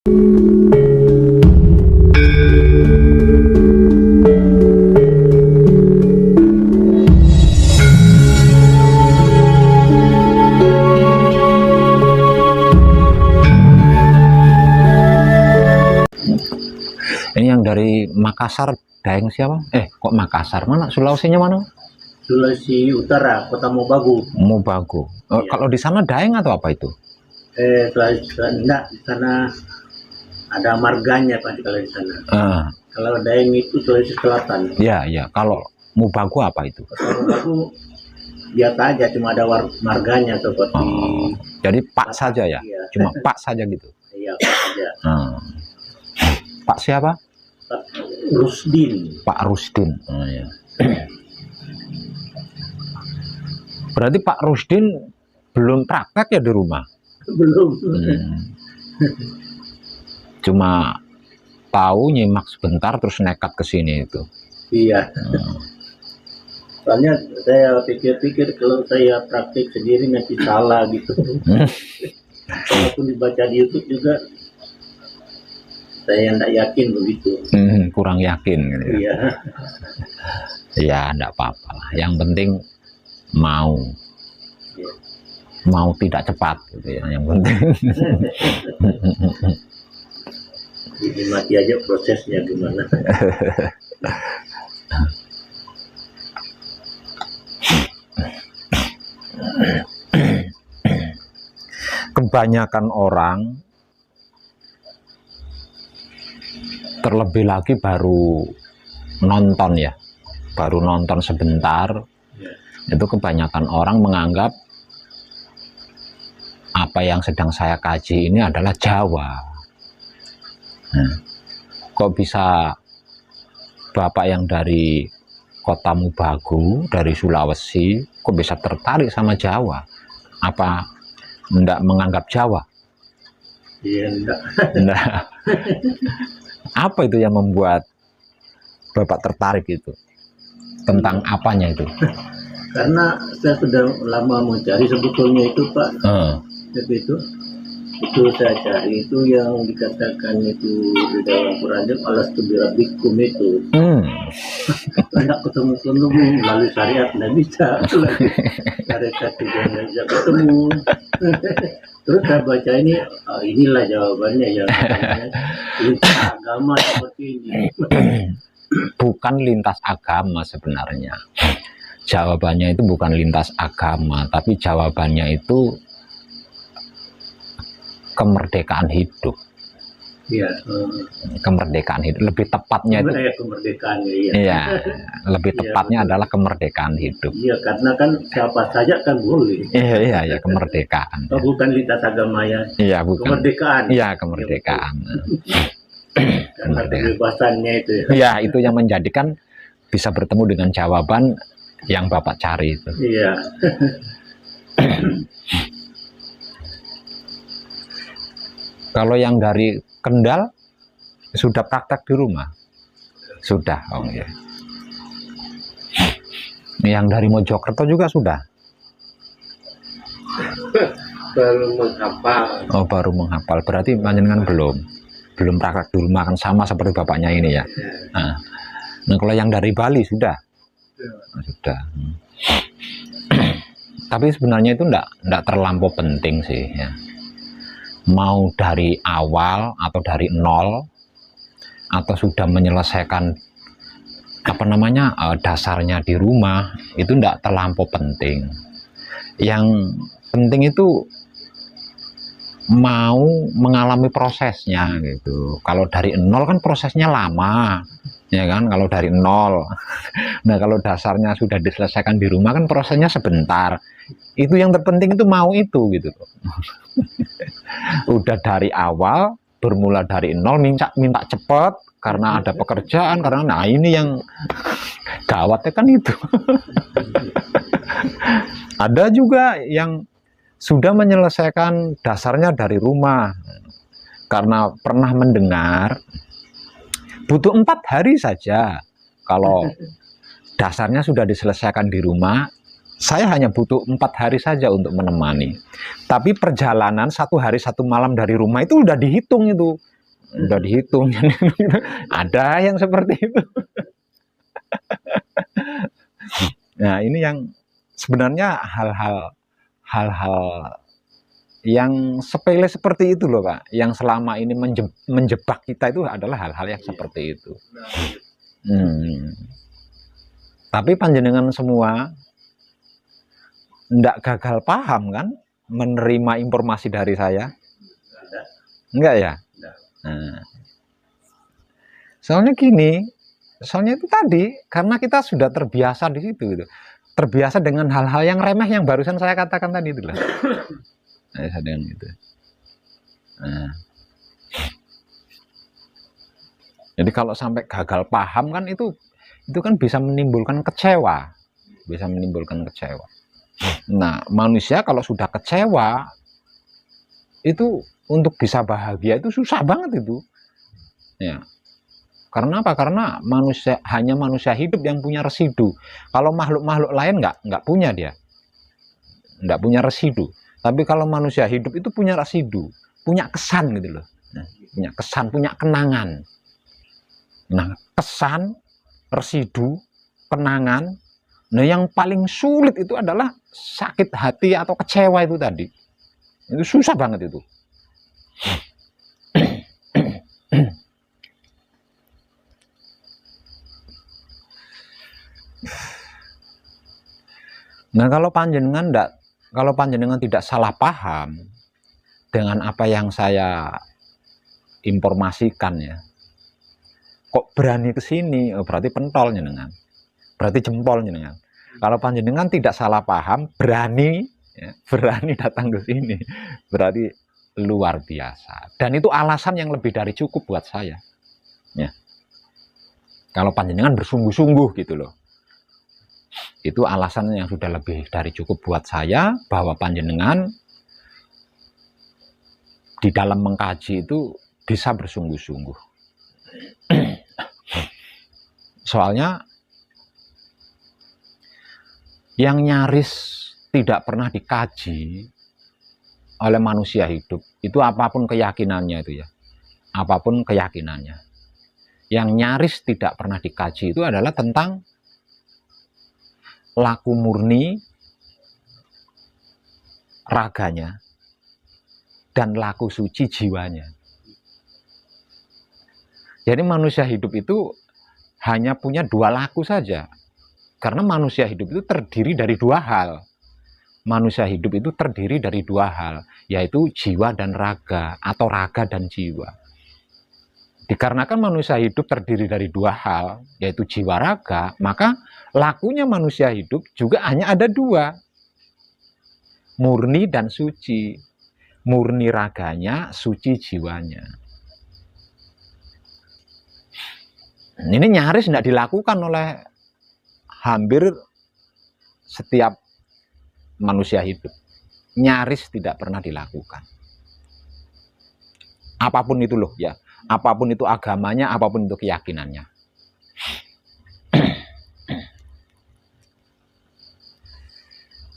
Ini yang dari Makassar, Daeng siapa? Kok Makassar? Mana? Sulawesinya mana? Sulawesi Utara, Kota Mobagu. Mobagu. Iya. Kalau di sana Daeng atau apa itu? Enggak, di sana ada marganya Pak kalau di sana. Kalau Daeng itu Sulawesi Selatan. Ya, ya. Kalau Mobagu apa itu? Kota Mobagu biasa aja, cuma ada marganya seperti. Jadi Pak saja ya? Iya. Cuma Pak saja gitu? Iya, Pak saja. Pak siapa? Pak Rusdin. Pak Rusdin. Ya. Berarti Pak Rusdin belum praktek ya di rumah? Belum. Cuma tahu nyimak sebentar terus nekat ke sini itu. Iya. Soalnya saya pikir-pikir kalau saya praktik sendiri nanti salah gitu. Walaupun dibaca di YouTube juga saya tidak yakin begitu. Kurang yakin gitu. Iya. Ya enggak apa-apa lah. Yang penting mau tidak cepat gitu ya, yang penting. Dinikmati aja prosesnya gimana. Kebanyakan orang terlebih lagi baru nonton ya, baru nonton sebentar, itu kebanyakan orang menganggap apa yang sedang saya kaji ini adalah Jawa. Kok bisa Bapak yang dari Kota Mobagu, dari Sulawesi, kok bisa tertarik sama Jawa? Apa enggak menganggap Jawa? Iya, enggak. Nah, apa itu yang membuat Bapak tertarik itu? Tentang apanya itu? Karena saya sudah lama mencari sebetulnya itu Pak. Itu saya cari itu yang dikatakan itu di dalam Quran alastu birabbikum itu. Tidak ketemu lalu syariat tidak bisa. Syariat juga nggak bisa ketemu. Terus saya baca ini, inilah jawabannya ya. Lintas agama seperti ini. Bukan lintas agama sebenarnya. Jawabannya itu bukan lintas agama, tapi jawabannya itu kemerdekaan hidup. Iya. Kemerdekaan hidup. Lebih tepatnya itu. Ya, kemerdekaannya, iya. Iya. Lebih tepatnya adalah kemerdekaan hidup. Iya, karena kan siapa saja kan boleh. Iya, kemerdekaan. Oh, bukan lintas agama ya. Iya, bukan. Kemerdekaan. Iya, kemerdekaan. Karena kebebasannya itu ya. Iya, itu yang menjadikan bisa bertemu dengan jawaban yang Bapak cari itu. Iya. Kalau yang dari Kendal sudah praktek di rumah? Sudah, oh ya. Yang dari Mojokerto juga sudah? Baru menghafal. Oh, baru menghafal. Berarti panjenengan belum praktek di rumah, kan sama seperti bapaknya ini ya. Nah, kalau yang dari Bali sudah? Sudah. Tapi sebenarnya itu enggak terlampau penting sih ya. Mau dari awal atau dari nol atau sudah menyelesaikan dasarnya di rumah, itu enggak terlampau penting. Yang penting itu mau mengalami prosesnya gitu. Kalau dari nol kan prosesnya lama ya kan, kalau dari nol. Nah, kalau dasarnya sudah diselesaikan di rumah kan prosesnya sebentar. Itu yang terpenting itu mau itu gitu. Udah dari awal bermula dari nol, minta cepat karena ada pekerjaan, karena nah ini yang gawatnya kan itu. Ada juga yang sudah menyelesaikan dasarnya dari rumah karena pernah mendengar butuh 4 hari saja kalau dasarnya sudah diselesaikan di rumah. Saya hanya butuh 4 hari saja untuk menemani. Tapi perjalanan 1 hari 1 malam dari rumah itu udah dihitung itu. udah dihitung. Ada yang seperti itu. Nah, ini yang sebenarnya hal-hal yang sepele seperti itu loh Pak, yang selama ini menjebak kita itu adalah hal-hal yang seperti itu. Tapi panjenengan semua ndak gagal paham kan menerima informasi dari saya? Enggak ya? Nah, soalnya gini, soalnya itu tadi karena kita sudah terbiasa di situ gitu. Terbiasa dengan hal-hal yang remeh yang barusan saya katakan tadi itu lah. Dengan itu. Nah. Jadi kalau sampai gagal paham kan itu kan bisa menimbulkan kecewa. Bisa menimbulkan kecewa. Nah, manusia kalau sudah kecewa itu untuk bisa bahagia itu susah banget itu. Ya. Karena apa? Karena hanya manusia hidup yang punya residu. Kalau makhluk-makhluk lain nggak punya dia. Nggak punya residu. Tapi kalau manusia hidup itu punya residu, punya kesan gitu loh. Nah, punya kesan, punya kenangan. Nah, kesan, residu, kenangan. Nah, yang paling sulit itu adalah sakit hati atau kecewa itu tadi. Itu susah banget itu. Nah, kalau panjenengan tidak salah paham dengan apa yang saya informasikan ya, kok berani ke sini, berarti pentol jenengan, berarti jempol jenengan. Kalau panjenengan tidak salah paham, berani datang ke sini, berarti luar biasa. Dan itu alasan yang lebih dari cukup buat saya. Ya. Kalau panjenengan bersungguh-sungguh gitu loh. Itu alasan yang sudah lebih dari cukup buat saya bahwa panjenengan di dalam mengkaji itu bisa bersungguh-sungguh. Soalnya yang nyaris tidak pernah dikaji oleh manusia hidup itu apapun keyakinannya itu ya. Apapun keyakinannya. Yang nyaris tidak pernah dikaji itu adalah tentang laku murni raganya dan laku suci jiwanya. Jadi manusia hidup itu hanya punya dua laku saja. Karena manusia hidup itu terdiri dari dua hal. Manusia hidup itu terdiri dari dua hal, yaitu jiwa dan raga atau raga dan jiwa. Dikarenakan manusia hidup terdiri dari dua hal, yaitu jiwa raga, maka lakunya manusia hidup juga hanya ada dua. Murni dan suci. Murni raganya, suci jiwanya. Ini nyaris tidak dilakukan oleh hampir setiap manusia hidup. Nyaris tidak pernah dilakukan. Apapun itu loh ya. Apapun itu agamanya, apapun itu keyakinannya.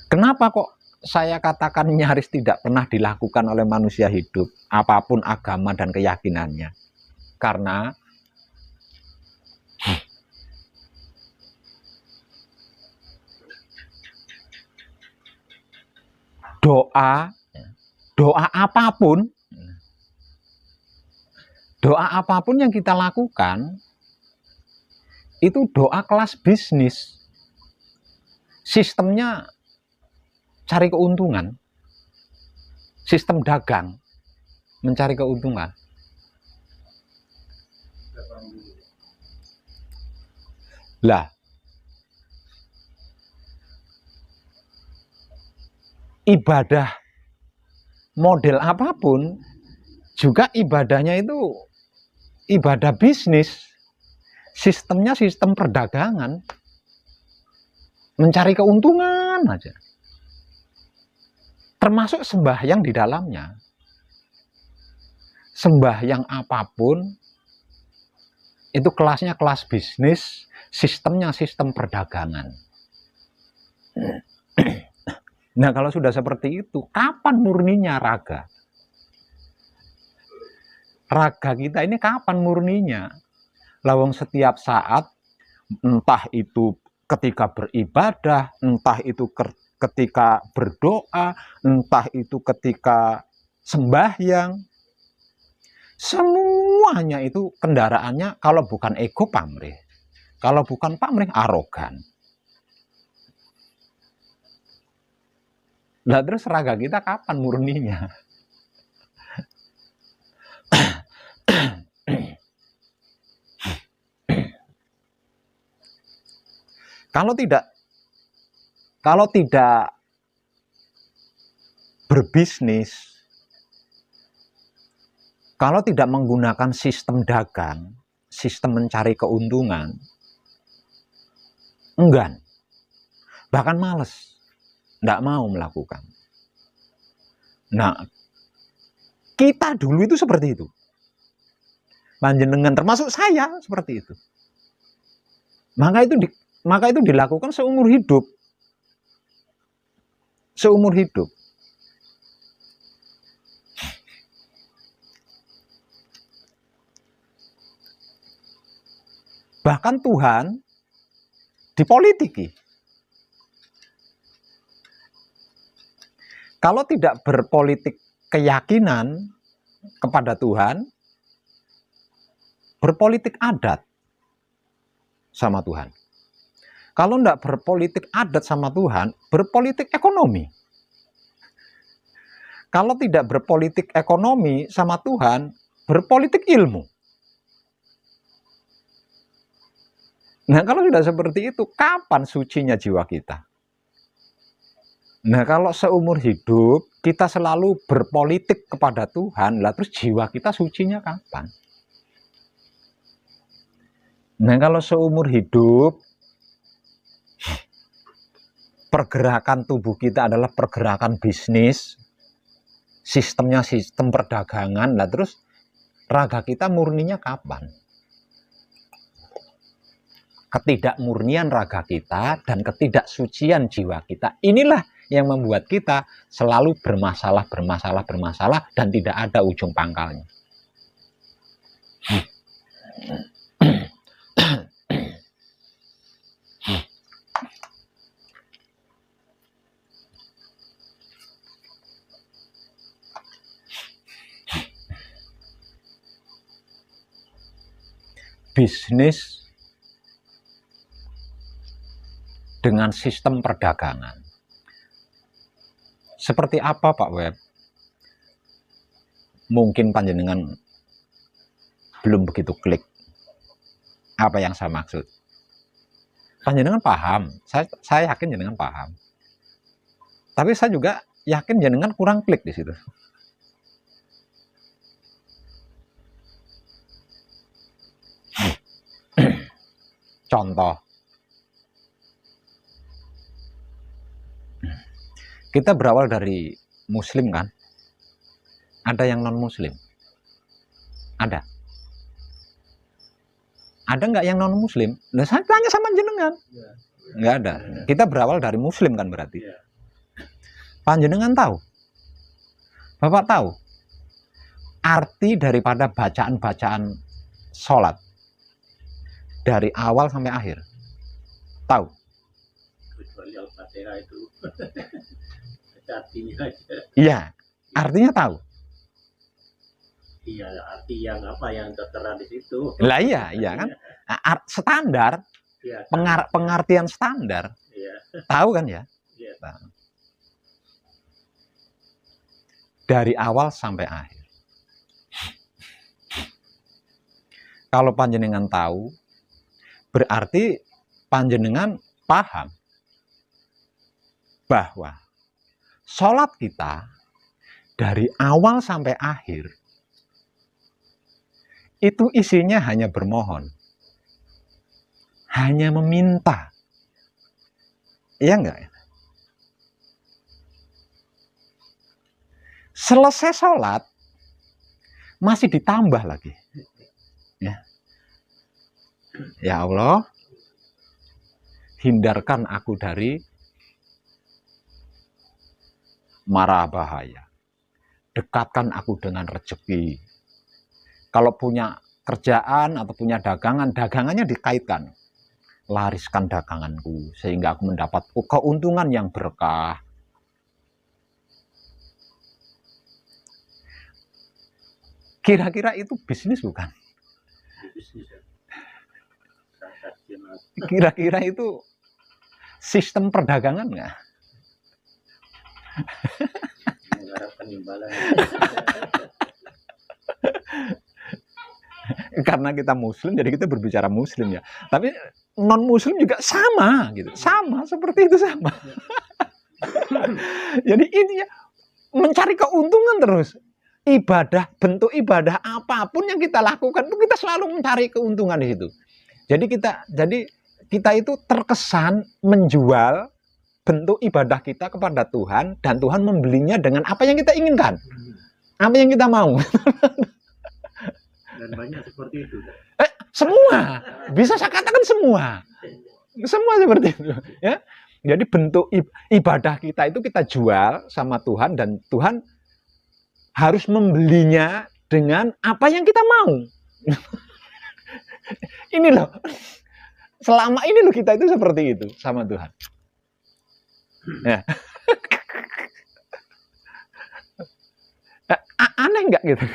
Kenapa kok saya katakan nyaris tidak pernah dilakukan oleh manusia hidup, apapun agama dan keyakinannya? Karena doa apapun yang kita lakukan itu doa kelas bisnis. Sistemnya cari keuntungan, sistem dagang, mencari keuntungan. Lah, ibadah model apapun juga ibadahnya itu ibadah bisnis, sistemnya sistem perdagangan, mencari keuntungan aja. Termasuk sembahyang di dalamnya. Sembahyang apapun itu kelasnya kelas bisnis, sistemnya sistem perdagangan. Nah, kalau sudah seperti itu, kapan murninya raga? raga kita ini kapan murninya? Lawang setiap saat, entah itu ketika beribadah, entah itu ketika berdoa, entah itu ketika sembahyang, semuanya itu kendaraannya kalau bukan ego pamrih, kalau bukan pamrih arogan. Nah terus raga kita kapan murninya? Kalau tidak berbisnis, kalau tidak menggunakan sistem dagang, sistem mencari keuntungan, enggan, bahkan males, enggak mau melakukan. Nah, kita dulu itu seperti itu. Panjenengan termasuk saya seperti itu. Maka itu dilakukan seumur hidup. Seumur hidup. Bahkan Tuhan dipolitiki. Kalau tidak berpolitik keyakinan kepada Tuhan, berpolitik adat sama Tuhan. Kalau tidak berpolitik adat sama Tuhan, berpolitik ekonomi. Kalau tidak berpolitik ekonomi sama Tuhan, berpolitik ilmu. Nah, kalau sudah seperti itu, kapan sucinya jiwa kita? Nah, kalau seumur hidup kita selalu berpolitik kepada Tuhan, lah terus jiwa kita sucinya kapan? Nah, kalau seumur hidup pergerakan tubuh kita adalah pergerakan bisnis, sistemnya sistem perdagangan, lah terus raga kita murninya kapan? Ketidakmurnian raga kita dan ketidaksucian jiwa kita, inilah yang membuat kita selalu bermasalah dan tidak ada ujung pangkalnya. Bisnis dengan sistem perdagangan. Seperti apa Pak Web? Mungkin panjenengan belum begitu klik apa yang saya maksud. Panjenengan paham, saya yakin jenengan paham. Tapi saya juga yakin jenengan kurang klik di situ. Contoh, kita berawal dari muslim kan? Ada yang non muslim? Ada. Ada nggak yang non muslim? Nah, saya tanya sama jenengan. Nggak ada. Kita berawal dari muslim kan berarti. Panjenengan tahu? Bapak tahu? Arti daripada bacaan-bacaan sholat dari awal sampai akhir? Tahu? Kecuali Al-Fatihah itu. Artinya aja. Iya, artinya tahu. Iya, arti yang apa yang tertera di situ. Lah iya kan? Standar, Ya, pengertian standar. ya. Tahu kan ya? Ya. Nah. Dari awal sampai akhir. Kalau panjenengan tahu, berarti panjenengan paham bahwa sholat kita dari awal sampai akhir itu isinya hanya bermohon, hanya meminta. Iya enggak? Selesai sholat masih ditambah lagi. Ya Allah, hindarkan aku dari mara bahaya. Dekatkan aku dengan rezeki. Kalau punya kerjaan atau punya dagangan, dagangannya dikaitkan. Lariskan daganganku sehingga aku mendapat keuntungan yang berkah. Kira-kira itu bisnis bukan? Kira-kira itu sistem perdagangan nggak? Mengharapkan imbalan. Karena kita muslim, jadi kita berbicara muslim ya. Tapi non muslim juga sama gitu. Sama, seperti itu sama. Jadi ini ya, mencari keuntungan terus. Ibadah, bentuk ibadah apapun yang kita lakukan itu kita selalu mencari keuntungan di situ. Jadi kita itu terkesan menjual bentuk ibadah kita kepada Tuhan dan Tuhan membelinya dengan apa yang kita inginkan. Apa yang kita mau. Dan banyak seperti itu. Semua. Bisa saya katakan semua. Semua seperti itu, ya. Jadi bentuk ibadah kita itu kita jual sama Tuhan dan Tuhan harus membelinya dengan apa yang kita mau. Ini loh. Selama ini loh kita itu seperti itu sama Tuhan. Ya. Aneh nggak gitu?